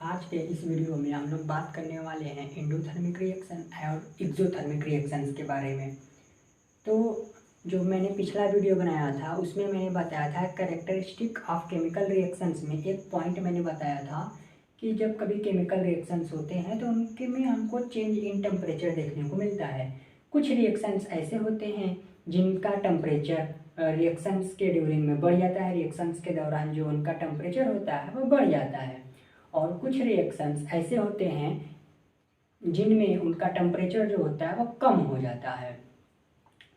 आज के इस वीडियो में हम लोग बात करने वाले हैं एंडोथर्मिक रिएक्शन और एक्सोथर्मिक रिएक्शंस के बारे में। तो जो मैंने पिछला वीडियो बनाया था उसमें मैंने बताया था कैरेक्टरिस्टिक ऑफ केमिकल रिएक्शंस में एक पॉइंट मैंने बताया था कि जब कभी केमिकल रिएक्शंस होते हैं तो उनके में हमको चेंज इन टेम्परेचर देखने को मिलता है। कुछ रिएक्शंस ऐसे होते हैं जिनका टेम्परेचर रिएक्शंस के ड्यूरिंग में बढ़ जाता है, रिएक्शंस के दौरान जो उनका टेम्परेचर होता है वो बढ़ जाता है। और कुछ रिएक्शंस ऐसे होते हैं जिनमें उनका टेम्परेचर जो होता है वो कम हो जाता है।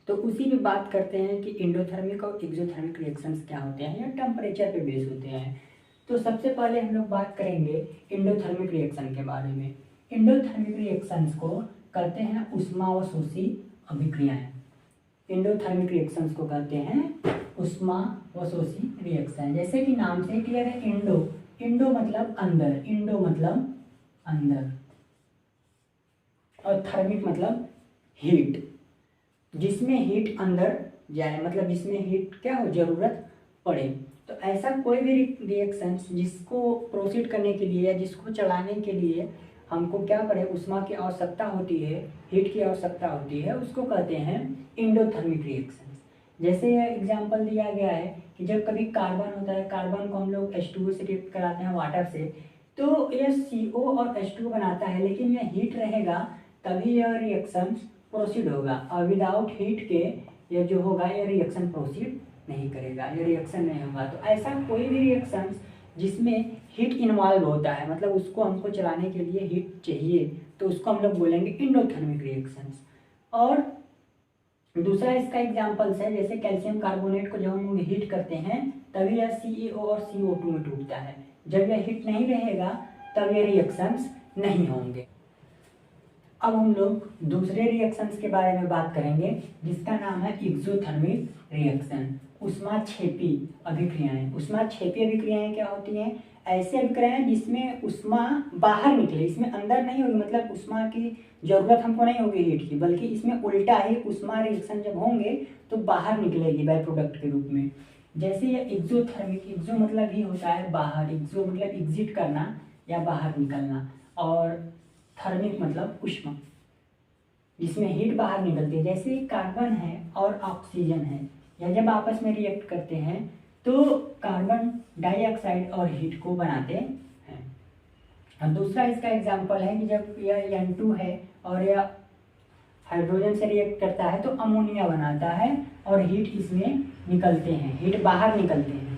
तो उसी में बात करते हैं कि एंडोथर्मिक और एक्सोथर्मिक रिएक्शंस क्या होते हैं या टेम्परेचर पे बेस होते हैं। तो सबसे पहले हम लोग बात करेंगे एंडोथर्मिक रिएक्शन के बारे में। एंडोथर्मिक रिएक्शंस को कहते हैं उष्मावशोषी अभिक्रियाएं। एंडोथर्मिक रिएक्शंस को कहते हैं उष्मावशोषी रिएक्शन। जैसे कि नाम से क्लियर है, इंडो मतलब अंदर, इंडो मतलब अंदर, और थर्मिक मतलब हीट, जिसमें हीट अंदर जाए, मतलब जिसमें हीट क्या हो, जरूरत पड़े। तो ऐसा कोई भी रिएक्शंस जिसको प्रोसीड करने के लिए या जिसको चलाने के लिए हमको क्या पड़े, उष्मा की आवश्यकता होती है, हीट की आवश्यकता होती है, उसको कहते हैं एंडोथर्मिक रिएक्शंस। जैसे यह एग्जांपल दिया गया है कि जब कभी कार्बन होता है, कार्बन को हम लोग H2O से रिएक्ट कराते हैं वाटर से, तो यह CO और H2O बनाता है, लेकिन यह हीट रहेगा तभी यह रिएक्शन प्रोसीड होगा, और विदाउट हीट के यह जो होगा यह रिएक्शन प्रोसीड नहीं करेगा, यह रिएक्शन नहीं होगा। तो ऐसा कोई भी रिएक्शन जिसमें हीट इन्वॉल्व होता है, मतलब उसको हमको चलाने के लिए हीट चाहिए, तो उसको हम लोग बोलेंगे एंडोथर्मिक रिएक्शंस। और दूसरा इसका एग्जाम्पल्स है, जैसे कैल्शियम कार्बोनेट को जब हम लोग हीट करते हैं तभी यह CaO और CO2 में टूटता है। जब यह हीट नहीं रहेगा तब ये रिएक्शंस नहीं होंगे। अब हम लोग दूसरे रिएक्शंस के बारे में बात करेंगे जिसका नाम है एक्सोथर्मिक रिएक्शन, ऊष्माक्षेपी अभिक्रियाएं। ऊष्माक्षेपी अभिक्रियाएं क्या होती हैं? ऐसे अभिक्रियाएं जिसमें ऊष्मा बाहर निकले, इसमें अंदर नहीं होगी, मतलब ऊष्मा की जरूरत हमको नहीं होगी हीट की, बल्कि इसमें उल्टा ही ऊष्मा रिएक्शन जब होंगे तो बाहर निकलेगी बाय प्रोडक्ट के रूप में। जैसे ये एक्सोथर्मिक, एक्सो मतलब ही होता है बाहर, एक्सो मतलब एग्जिट करना या बाहर निकलना, और थर्मिक मतलब उष्मा, जिसमें हीट बाहर निकलती है। जैसे कार्बन है और ऑक्सीजन है, या जब आपस में रिएक्ट करते हैं तो कार्बन डाइऑक्साइड और हीट को बनाते हैं। और दूसरा इसका एग्जांपल है कि जब यह N2 है और यह हाइड्रोजन से रिएक्ट करता है तो अमोनिया बनाता है और हीट इसमें निकलते हैं, हीट बाहर निकलते हैं।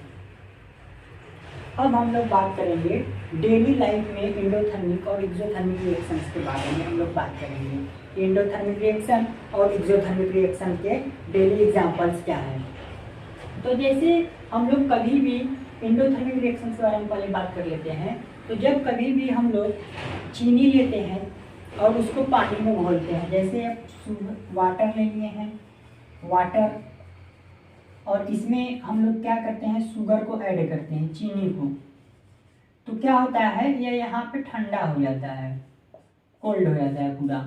अब हम लोग बात करेंगे डेली लाइफ में एंडोथर्मिक और एक्सोथर्मिक रिएक्शंस के बारे में हम लोग बात करेंगे। एंडोथर्मिक रिएक्शन और एक्सोथर्मिक रिएक्शन के डेली एग्जांपल्स क्या हैं। तो जैसे हम लोग कभी भी एंडोथर्मिक रिएक्शंस के बारे में पहले बात कर लेते हैं। तो जब कभी भी हम लोग चीनी लेते हैं और उसको पानी में घोलते हैं, जैसे वाटर ले लिए हैं, वाटर, और इसमें हम लोग क्या करते हैं, शुगर को ऐड करते हैं, चीनी को, तो क्या होता है, ये यहाँ पे ठंडा हो जाता है, कोल्ड हो जाता है पूरा।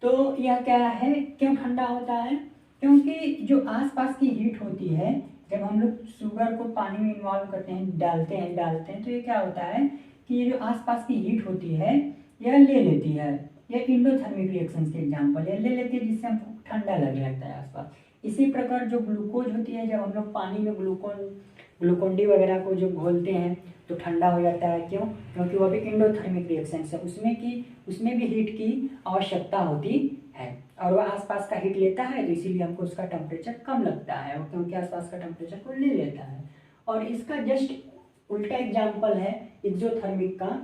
तो यह क्या है, क्यों ठंडा होता है? क्योंकि जो आसपास की हीट होती है, जब हम लोग शुगर को पानी में इन्वॉल्व करते हैं, डालते हैं, तो ये क्या होता है कि ये जो आसपास की हीट होती है यह ले लेती है। यह एंडोथर्मिक रिएक्शन के एग्जाम्पल है, ले लेती है, जिससे हमको ठंडा लगने लगता है आसपास। इसी प्रकार जो ग्लूकोज होती है, जब हम लोग पानी में ग्लूकोन डी वगैरह को जो घोलते हैं तो ठंडा हो जाता है। क्यों? क्योंकि वह भी एंडोथर्मिक रिएक्शन है, उसमें भी हीट की आवश्यकता होती है, और वह आसपास का हीट लेता है, तो इसीलिए हमको उसका टेम्परेचर कम लगता है, क्योंकि आसपास का टेम्परेचर को ले लेता है। और इसका जस्ट उल्टा एग्जाम्पल है एक्सोथर्मिक का।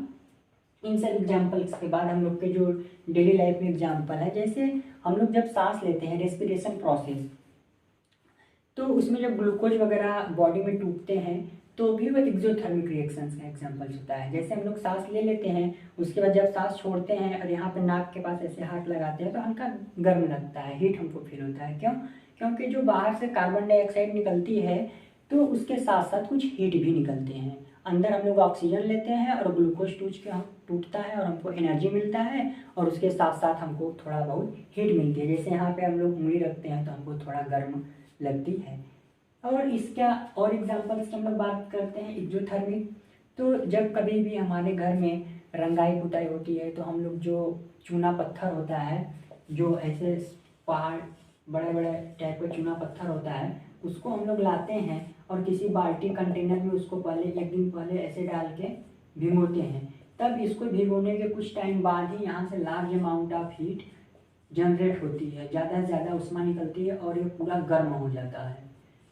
इन सब एग्जाम्पल्स के बाद हम लोग के जो डेली लाइफ में एग्जाम्पल है, जैसे हम लोग जब सांस लेते हैं, रेस्पिरेशन प्रोसेस, तो उसमें जब ग्लूकोज वगैरह बॉडी में टूटते हैं तो भी वो एक्सोथर्मिक रिएक्शंस का एग्जांपल होता है। जैसे हम लोग सांस ले लेते हैं, उसके बाद जब सांस छोड़ते हैं और यहाँ पे नाक के पास ऐसे हाथ लगाते हैं तो हल्का गर्म लगता है, हीट हमको फील होता है। क्यों? क्योंकि जो बाहर से कार्बन डाइऑक्साइड निकलती है तो उसके साथ साथ कुछ हीट भी निकलते हैं। अंदर हम लोग ऑक्सीजन लेते हैं और ग्लूकोज टूटता है और हमको एनर्जी मिलता है, और उसके साथ साथ हमको थोड़ा बहुत हीट मिलती है। जैसे यहाँ पे हम लोग उंगली रखते हैं तो हमको थोड़ा गर्म लगती है। और इसका और एग्जांपल्स की हम लोग बात करते हैं एक्सोथर्मिक। तो जब कभी भी हमारे घर में रंगाई पुताई होती है तो हम लोग जो चूना पत्थर होता है, जो ऐसे पहाड़ बड़े बड़े टाइप का चूना पत्थर होता है, उसको हम लोग लाते हैं और किसी बाल्टी कंटेनर में उसको पहले एक दिन पहले ऐसे डाल के भिगोते हैं। तब इसको भिगोने के कुछ टाइम बाद ही यहाँ से large amount of heat generate होती है, ज़्यादा से ज़्यादा उष्मा निकलती है और ये पूरा गर्म हो जाता है।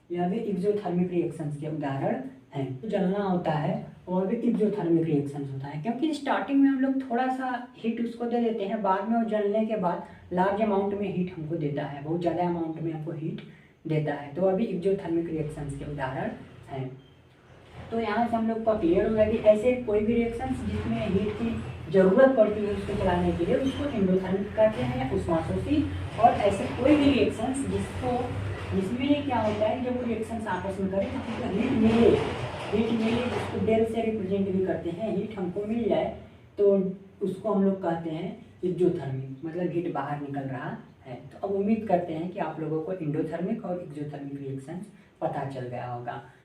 यह भी एक्सोथर्मिक रिएक्शंस के उदाहरण हैं। तो जलना होता है और भी एक्सोथर्मिक रिएक्शंस होता है, क्योंकि स्टार्टिंग में हम लोग थोड़ा सा हीट उसको दे देते हैं, बाद में वो जलने के बाद लार्ज अमाउंट में हीट हमको देता है, बहुत ज़्यादा अमाउंट में हमको हीट देता है। तो अभी एक्सोथर्मिक रिएक्शंस के उदाहरण हैं। तो यहाँ से हम लोग को क्लियर हो गया कि ऐसे कोई भी रिएक्शंस जिसमें हीट की ज़रूरत पड़ती है उसको चलाने के लिए, उसको एंडोथर्मिक कहते हैं या उष्माशोषी। और ऐसे कोई भी रिएक्शंस जिसमें क्या होता है, जब वो रिएक्शंस आपस में करें तो हीट मिले उसको डेल से रिप्रेजेंट भी करते हैं, हीट हमको मिल जाए तो उसको हम लोग कहते हैं एक्सोथर्मिक, मतलब हीट बाहर निकल रहा है। तो अब उम्मीद करते हैं कि आप लोगों को एंडोथर्मिक और एक्सोथर्मिक रिएक्शंस पता चल गया होगा।